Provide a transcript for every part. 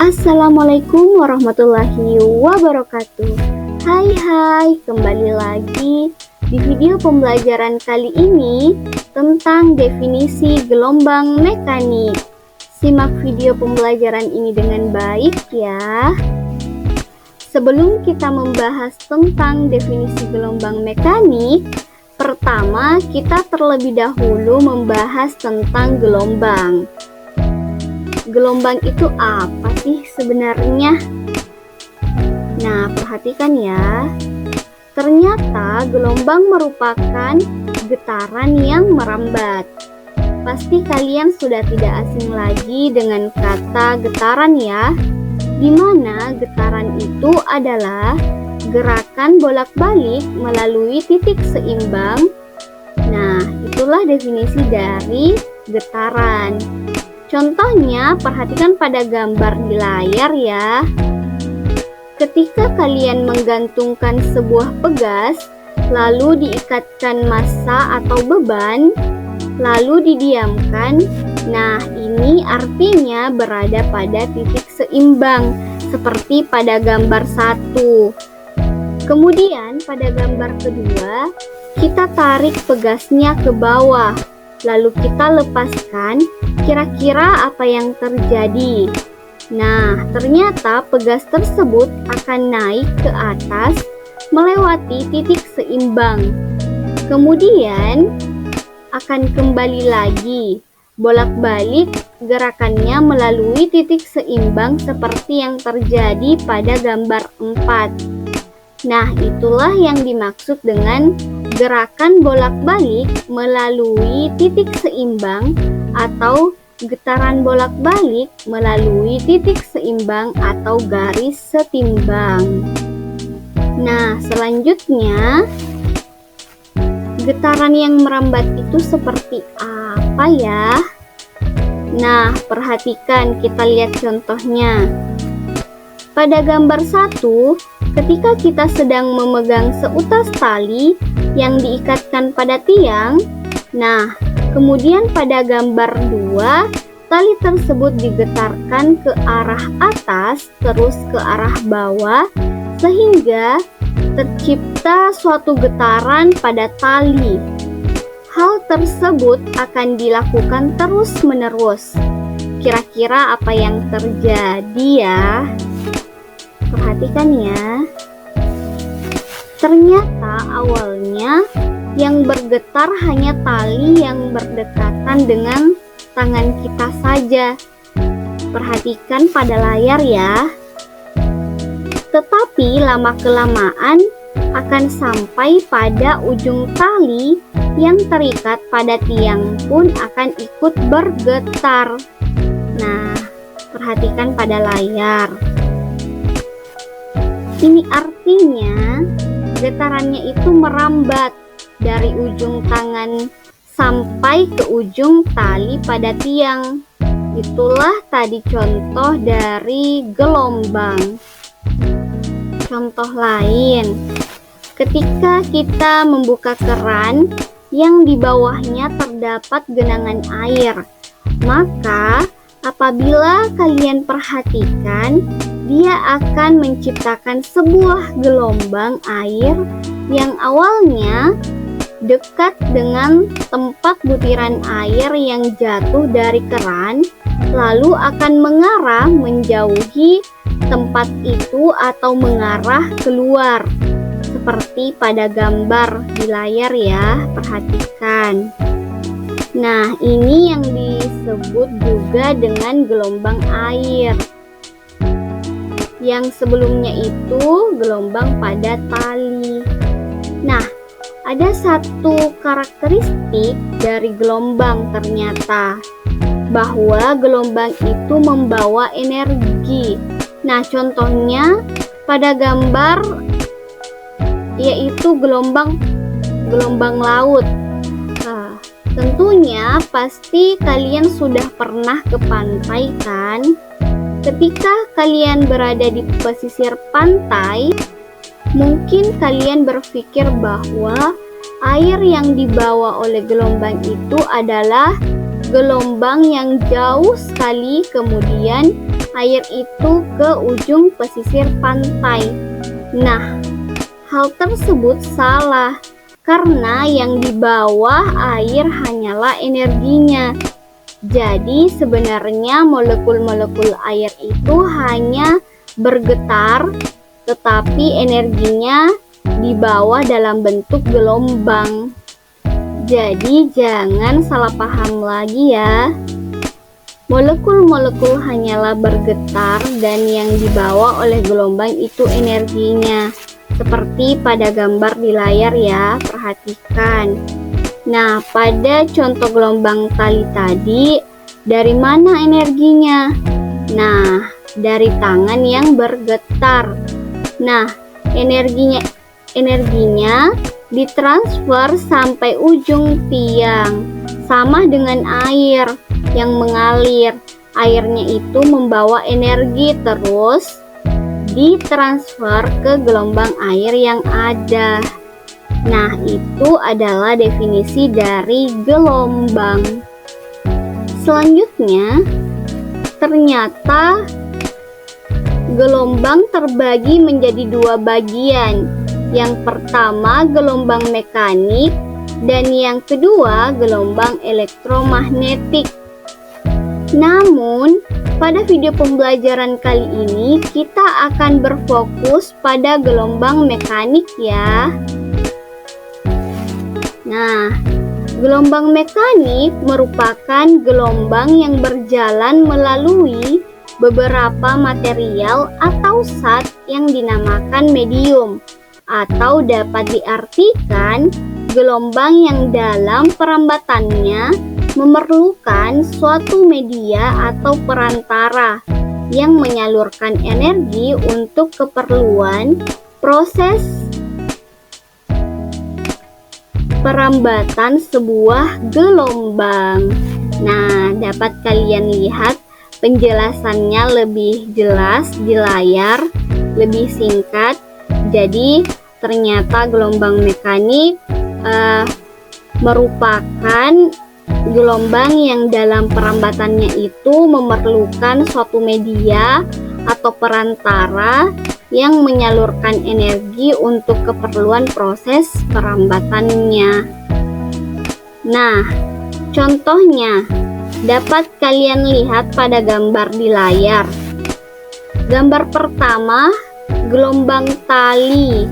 Assalamualaikum warahmatullahi wabarakatuh. Hai, kembali lagi di video pembelajaran kali ini tentang definisi gelombang mekanik. Simak video pembelajaran ini dengan baik ya. Sebelum kita membahas tentang definisi gelombang mekanik, pertama kita terlebih dahulu membahas tentang gelombang. Gelombang itu apa sih sebenarnya? Nah, perhatikan ya. Ternyata gelombang merupakan getaran yang merambat. Pasti kalian sudah tidak asing lagi dengan kata getaran ya, di mana getaran itu adalah gerakan bolak-balik melalui titik seimbang. Nah, itulah definisi dari getaran. Contohnya, perhatikan pada gambar di layar ya. Ketika kalian menggantungkan sebuah pegas, lalu diikatkan massa atau beban, lalu didiamkan, nah ini artinya berada pada titik seimbang, seperti pada gambar 1. Kemudian pada gambar kedua, kita tarik pegasnya ke bawah, lalu kita lepaskan. Kira-kira apa yang terjadi? Nah, ternyata pegas tersebut akan naik ke atas melewati titik seimbang. Kemudian akan kembali lagi, bolak-balik gerakannya melalui titik seimbang seperti yang terjadi pada gambar 4. Nah, itulah yang dimaksud dengan gerakan bolak-balik melalui titik seimbang atau getaran bolak-balik melalui titik seimbang atau garis setimbang. Nah, selanjutnya getaran yang merambat itu seperti apa ya? Nah, perhatikan, kita lihat contohnya. Pada gambar 1, ketika kita sedang memegang seutas tali yang diikatkan pada tiang, nah, kemudian pada gambar 2, tali tersebut digetarkan ke arah atas terus ke arah bawah sehingga tercipta suatu getaran pada tali. Hal tersebut akan dilakukan terus-menerus. Kira-kira apa yang terjadi ya? Perhatikan ya. Ternyata awalnya yang bergetar hanya tali yang berdekatan dengan tangan kita saja. Perhatikan pada layar ya. Tetapi lama-kelamaan akan sampai pada ujung tali yang terikat pada tiang pun akan ikut bergetar. Nah, perhatikan pada layar. Ini artinya getarannya itu merambat dari ujung tangan sampai ke ujung tali pada tiang. Itulah tadi contoh dari gelombang. Contoh lain, ketika kita membuka keran yang di bawahnya terdapat genangan air, maka apabila kalian perhatikan, dia akan menciptakan sebuah gelombang air yang awalnya dekat dengan tempat butiran air yang jatuh dari keran, lalu akan mengarah menjauhi tempat itu atau mengarah keluar, seperti pada gambar di layar ya, perhatikan. Nah, ini yang disebut juga dengan gelombang air. Yang sebelumnya itu gelombang pada tali. Nah, ada satu karakteristik dari gelombang ternyata, bahwa gelombang itu membawa energi. Nah, contohnya pada gambar yaitu gelombang laut. Tentunya pasti kalian sudah pernah ke pantai kan? Ketika kalian berada di pesisir pantai, mungkin kalian berpikir bahwa air yang dibawa oleh gelombang itu adalah gelombang yang jauh sekali, kemudian air itu ke ujung pesisir pantai. Nah, hal tersebut salah karena yang di bawah air hanyalah energinya. Jadi sebenarnya molekul-molekul air itu hanya bergetar, tetapi energinya dibawa dalam bentuk gelombang. Jadi jangan salah paham lagi ya. Molekul-molekul hanyalah bergetar dan yang dibawa oleh gelombang itu energinya. Seperti pada gambar di layar ya, perhatikan. Nah, pada contoh gelombang tali tadi, dari mana energinya? Nah, dari tangan yang bergetar. Nah, energinya ditransfer sampai ujung tiang, sama dengan air yang mengalir. Airnya itu membawa energi terus ditransfer ke gelombang air yang ada. Nah, itu adalah definisi dari gelombang. Selanjutnya, ternyata gelombang terbagi menjadi dua bagian. Yang pertama gelombang mekanik dan yang kedua gelombang elektromagnetik. Namun, pada video pembelajaran kali ini kita akan berfokus pada gelombang mekanik ya. Nah, gelombang mekanik merupakan gelombang yang berjalan melalui beberapa material atau zat yang dinamakan medium, atau dapat diartikan gelombang yang dalam perambatannya memerlukan suatu media atau perantara yang menyalurkan energi untuk keperluan proses perambatan sebuah gelombang. Nah, dapat kalian lihat penjelasannya lebih jelas di layar, lebih singkat. Jadi ternyata gelombang mekanik merupakan gelombang yang dalam perambatannya itu memerlukan suatu media atau perantara yang menyalurkan energi untuk keperluan proses perambatannya. Nah, contohnya dapat kalian lihat pada gambar di layar. Gambar pertama, gelombang tali,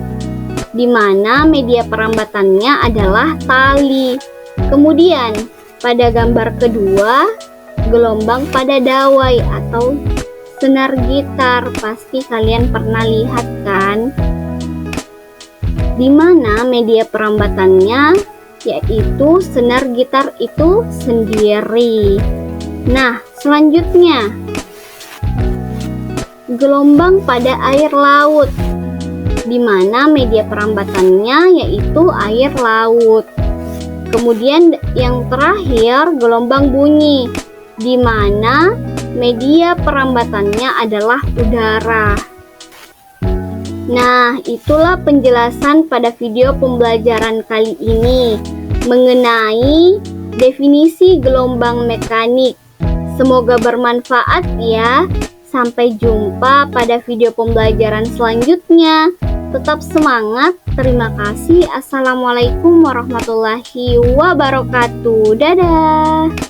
di mana media perambatannya adalah tali. Kemudian pada gambar kedua, gelombang pada dawai atau senar gitar. Pasti kalian pernah lihat kan? Di mana media perambatannya yaitu senar gitar itu sendiri. Nah, selanjutnya gelombang pada air laut, di mana media perambatannya yaitu air laut. Kemudian yang terakhir gelombang bunyi, di mana media perambatannya adalah udara. Nah, itulah penjelasan pada video pembelajaran kali ini mengenai definisi gelombang mekanik. Semoga bermanfaat ya. Sampai jumpa pada video pembelajaran selanjutnya. Tetap semangat. Terima kasih. Assalamualaikum warahmatullahi wabarakatuh. Dadah.